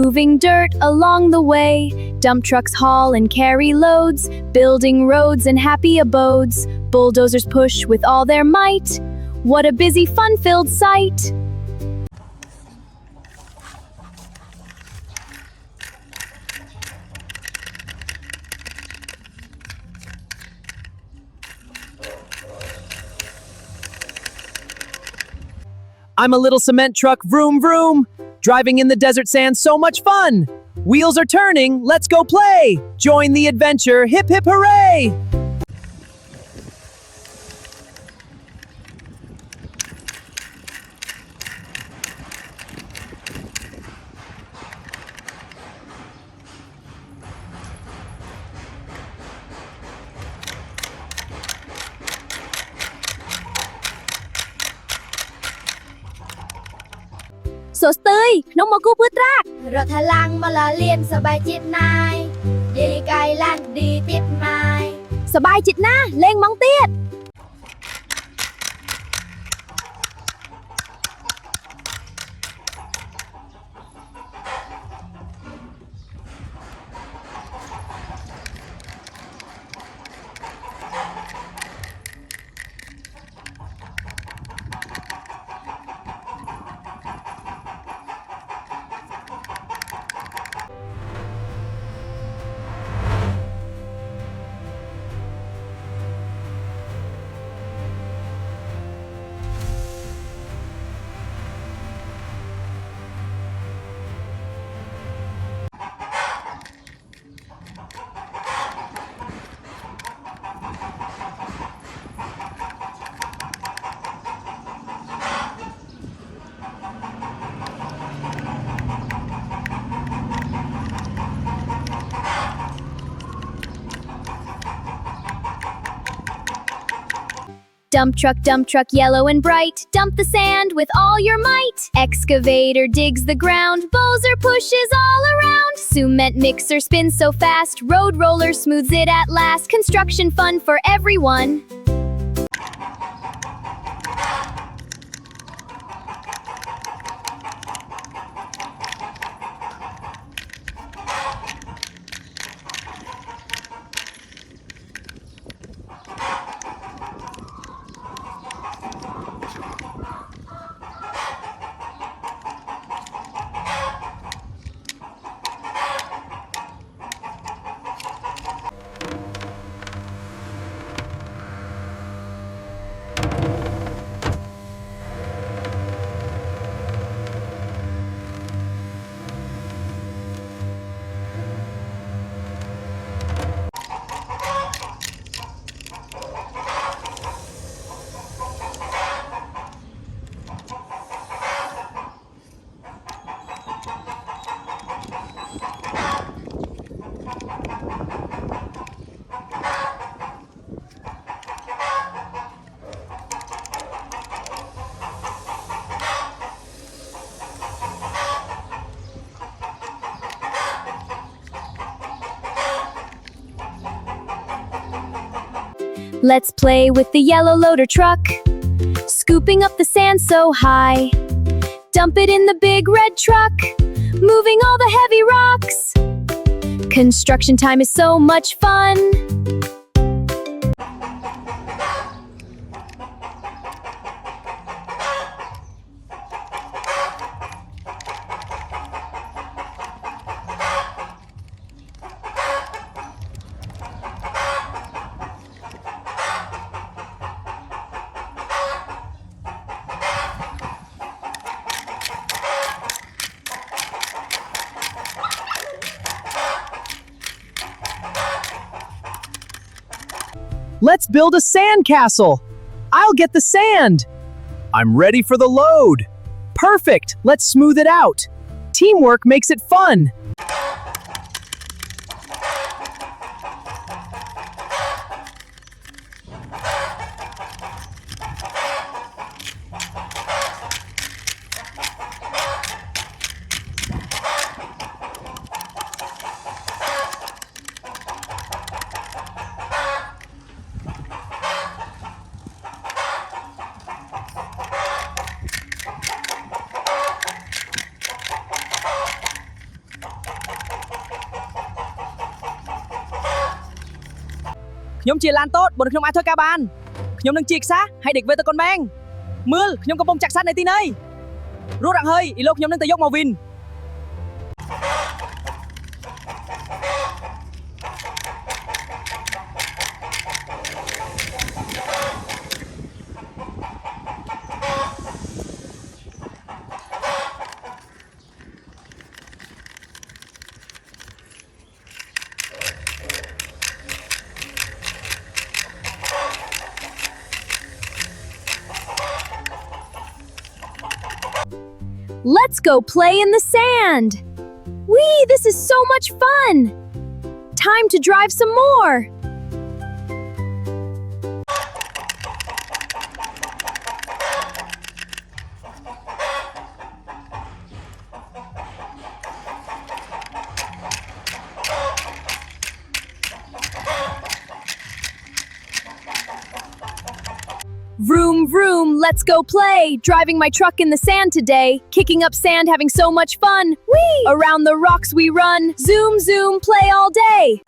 moving dirt along the way. Dump trucks haul and carry loads, building roads and happy abodes. Bulldozers push with all their might. What a busy, fun-filled sight! I'm a little cement truck, vroom vroom. Driving in the desert sand, so much fun. Wheels are turning, let's go play. Join the adventure, hip hip hooray! Số tươi, nó một cú bứt ra. รถพลังมาละเลียนสบายจิตนายดีไกลล้านดีติดไม้ สบายจิตนะเล่งมังเตียด Dump truck, yellow and bright. Dump the sand with all your might. Excavator digs the ground. Bulldozer pushes all around. Cement mixer spins so fast. Road roller smooths it at last. Construction fun for everyone. Let's play with the yellow loader truck, scooping up the sand so high. Dump it in the big red truck, moving all the heavy rocks. Construction time is so much fun. Let's build a sand castle. I'll get the sand. I'm ready for the load. Perfect. Let's smooth it out. Teamwork makes it fun. ខ្ញុំជាឡានតូចបើខ្ញុំអាចធ្វើការបានខ្ញុំនឹងជាខ្សះហើយដេកវាទៅកូនម៉ែងមើលខ្ញុំកំពុងចាក់សាច់នៅទីនេះរត់អត់ហើយឥឡូវខ្ញុំនឹងទៅយកមកវិញ Let's go play in the sand! Whee, this is so much fun! Time to drive some more! Vroom, vroom, let's go play! Driving my truck in the sand today. Kicking up sand, having so much fun. Whee! Around the rocks we run. Zoom, zoom, play all day.